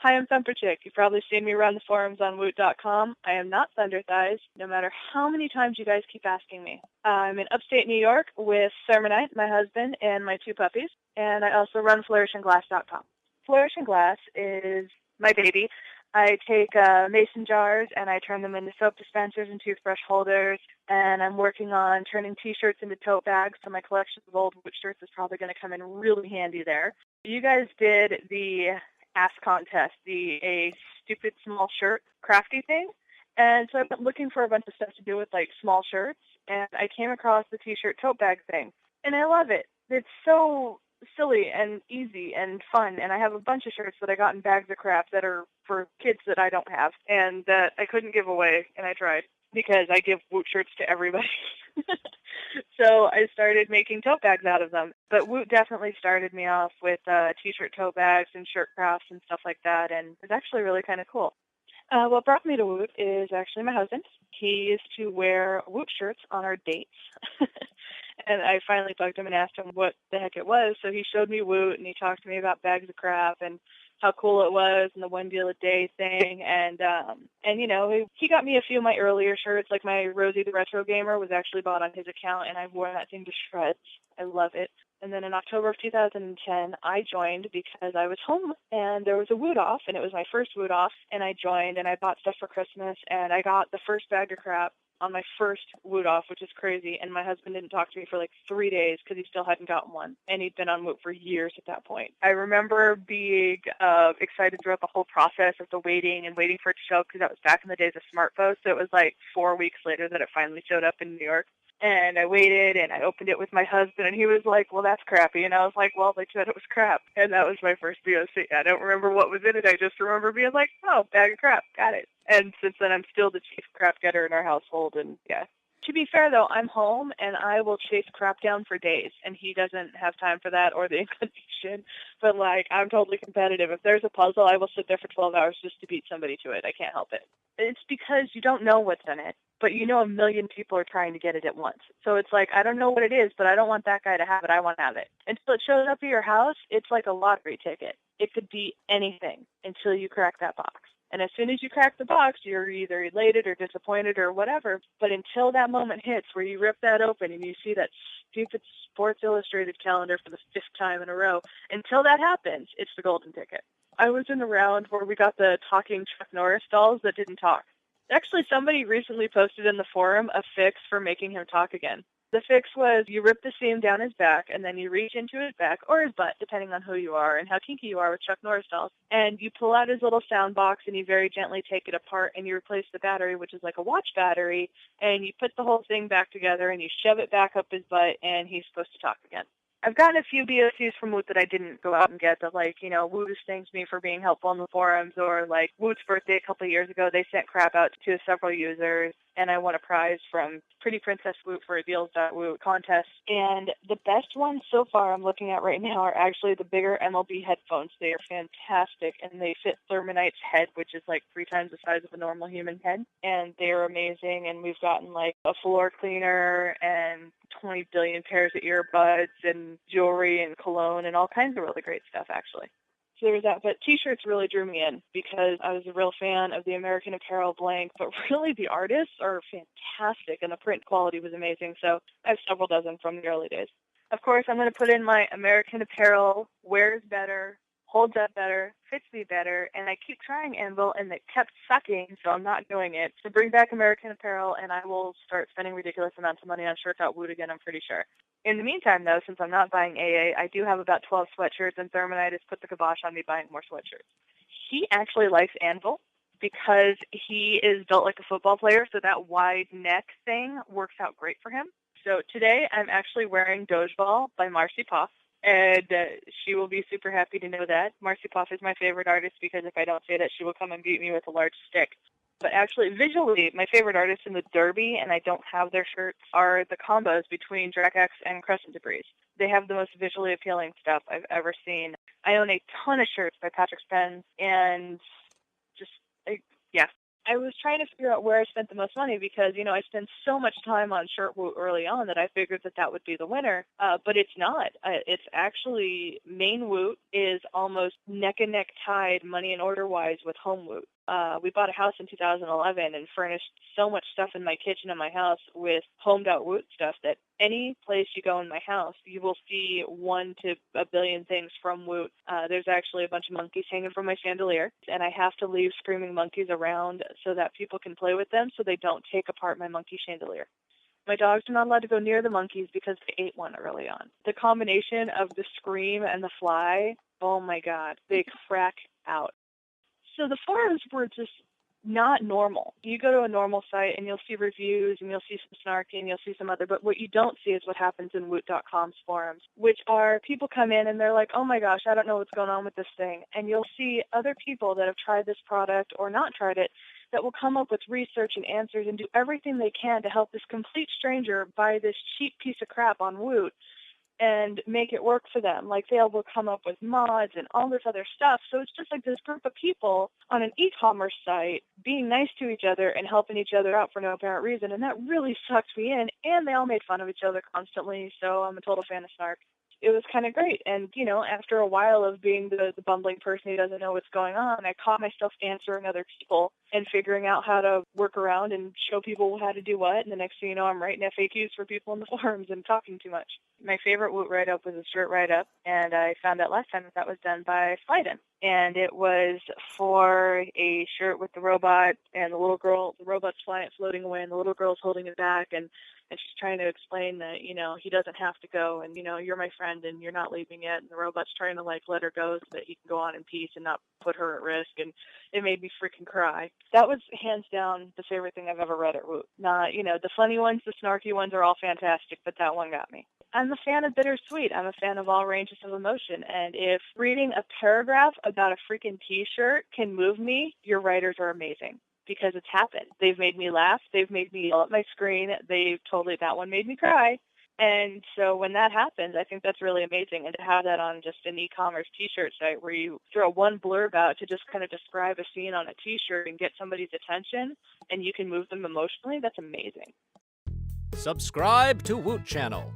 Hi, I'm Thumperchick. You've probably seen me run the forums on Woot.com. I am not Thunder Thighs, no matter how many times you guys keep asking me. I'm in upstate New York with Sermonite, my husband, and my 2 puppies, and I also run FlourishandGlass.com. Flourish and Glass is my baby. I take mason jars and I turn them into soap dispensers and toothbrush holders, and I'm working on turning T-shirts into tote bags, so my collection of old Woot shirts is probably going to come in really handy there. You guys did the ask contest, a stupid small shirt crafty thing, and so I've been looking for a bunch of stuff to do with like small shirts, and I came across the T-shirt tote bag thing, and I love it. It's so silly and easy and fun, and I have a bunch of shirts that I got in bags of crap that are for kids that I don't have and that I couldn't give away, and I tried because I give Woot shirts to everybody. So I started making tote bags out of them. But Woot definitely started me off with T-shirt tote bags and shirt crafts and stuff like that, and it's actually really kind of cool. What brought me to Woot is actually my husband. He used to wear Woot shirts on our dates. And I finally bugged him and asked him what the heck it was. So he showed me Woot, and he talked to me about bags of crap and how cool it was and the one deal a day thing. And you know, he got me a few of my earlier shirts, like my Rosie the Retro Gamer was actually bought on his account, and I wore that thing to shreds. I love it. And then in October of 2010, I joined because I was home and there was a Woot off, and it was my first Woot off, and I joined and I bought stuff for Christmas, and I got the first bag of crap on my first Woot off, which is crazy, and my husband didn't talk to me for like 3 days because he still hadn't gotten one, and he'd been on Woot for years at that point. I remember being excited throughout the whole process of the waiting for it to show up, because that was back in the days of smartphones, so it was like 4 weeks later that it finally showed up in New York. And I waited, and I opened it with my husband, and he was like, well, that's crappy. And I was like, well, they said it was crap. And that was my first VOC. I don't remember what was in it. I just remember being like, oh, bag of crap. Got it. And since then, I'm still the chief crap getter in our household. And, yeah. To be fair, though, I'm home, and I will chase crap down for days. And he doesn't have time for that or the inclination. But, like, I'm totally competitive. If there's a puzzle, I will sit there for 12 hours just to beat somebody to it. I can't help it. It's because you don't know what's in it, but you know a million people are trying to get it at once. So it's like, I don't know what it is, but I don't want that guy to have it. I want to have it. Until it shows up at your house, it's like a lottery ticket. It could be anything until you crack that box. And as soon as you crack the box, you're either elated or disappointed or whatever. But until that moment hits where you rip that open and you see that stupid Sports Illustrated calendar for the 5th time in a row, until that happens, it's the golden ticket. I was in a round where we got the talking Chuck Norris dolls that didn't talk. Actually, somebody recently posted in the forum a fix for making him talk again. The fix was you rip the seam down his back, and then you reach into his back, or his butt, depending on who you are and how kinky you are with Chuck Norris dolls, and you pull out his little sound box, and you very gently take it apart, and you replace the battery, which is like a watch battery, and you put the whole thing back together, and you shove it back up his butt, and he's supposed to talk again. I've gotten a few BOCs from Woot that I didn't go out and get, that, like, you know, Woot has thanked me for being helpful on the forums, or, like, Woot's birthday a couple of years ago, they sent crap out to several users, and I won a prize from Pretty Princess Woot for a Deals.Woot contest. And the best ones so far I'm looking at right now are actually the bigger MLB headphones. They are fantastic, and they fit Thermonite's head, which is like 3 times the size of a normal human head. And they are amazing, and we've gotten like a floor cleaner and 20 billion pairs of earbuds and jewelry and cologne and all kinds of really great stuff, actually. So there was that, but T-shirts really drew me in because I was a real fan of the American Apparel blank, but really the artists are fantastic and the print quality was amazing, so I have several dozen from the early days. Of course, I'm going to put in my American Apparel, wears better, holds up better, fits me better, and I keep trying Anvil, and it kept sucking, so I'm not doing it. So bring back American Apparel, and I will start spending ridiculous amounts of money on Shirts.Woot again, I'm pretty sure. In the meantime, though, since I'm not buying AA, I do have about 12 sweatshirts, and Thermonite has put the kibosh on me buying more sweatshirts. He actually likes Anvil because he is built like a football player, so that wide neck thing works out great for him. So today I'm actually wearing Dodgeball by Marcy Poff, and she will be super happy to know that. Marcy Poff is my favorite artist because if I don't say that, she will come and beat me with a large stick. But actually, visually, my favorite artists in the Derby, and I don't have their shirts, are the combos between Dracax and Crescent Debris. They have the most visually appealing stuff I've ever seen. I own a ton of shirts by Patrick Spence, and just, yeah. I was trying to figure out where I spent the most money because, I spent so much time on shirt Woot early on that I figured that would be the winner. But it's not. It's actually Maine Woot is almost neck and neck tied money and order wise with home Woot. We bought a house in 2011 and furnished so much stuff in my kitchen and my house with homed-out-Woot stuff that any place you go in my house, you will see 1 to a billion things from Woot. There's actually a bunch of monkeys hanging from my chandelier, and I have to leave screaming monkeys around so that people can play with them so they don't take apart my monkey chandelier. My dogs are not allowed to go near the monkeys because they ate one early on. The combination of the scream and the fly, oh my God, they crack out. So the forums were just not normal. You go to a normal site and you'll see reviews and you'll see some snarky and you'll see some other, but what you don't see is what happens in Woot.com's forums, which are people come in and they're like, oh my gosh, I don't know what's going on with this thing. And you'll see other people that have tried this product or not tried it that will come up with research and answers and do everything they can to help this complete stranger buy this cheap piece of crap on Woot and make it work for them. Like they'll come up with mods and all this other stuff. So it's just like this group of people on an e-commerce site being nice to each other and helping each other out for no apparent reason. And that really sucked me in. And they all made fun of each other constantly. So I'm a total fan of snark. It was kind of great. And, after a while of being the bumbling person who doesn't know what's going on, I caught myself answering other people and figuring out how to work around and show people how to do what. And the next thing you know, I'm writing FAQs for people in the forums and talking too much. My favorite Woot write-up was a shirt write-up, and I found out last time that was done by Sliden. And it was for a shirt with the robot and the little girl, the robot's floating away, and the little girl's holding it back, and she's trying to explain that, he doesn't have to go, and, you're my friend, and you're not leaving yet, and the robot's trying to, let her go so that he can go on in peace and not put her at risk, and it made me freaking cry. That was hands down the favorite thing I've ever read at Woot. Not, the funny ones, the snarky ones are all fantastic, but that one got me. I'm a fan of bittersweet. I'm a fan of all ranges of emotion. And if reading a paragraph about a freaking T-shirt can move me, your writers are amazing because it's happened. They've made me laugh. They've made me yell at my screen. That one made me cry. And so when that happens, I think that's really amazing. And to have that on just an e-commerce T-shirt site where you throw one blurb out to just kind of describe a scene on a T-shirt and get somebody's attention and you can move them emotionally, that's amazing. Subscribe to Woot Channel.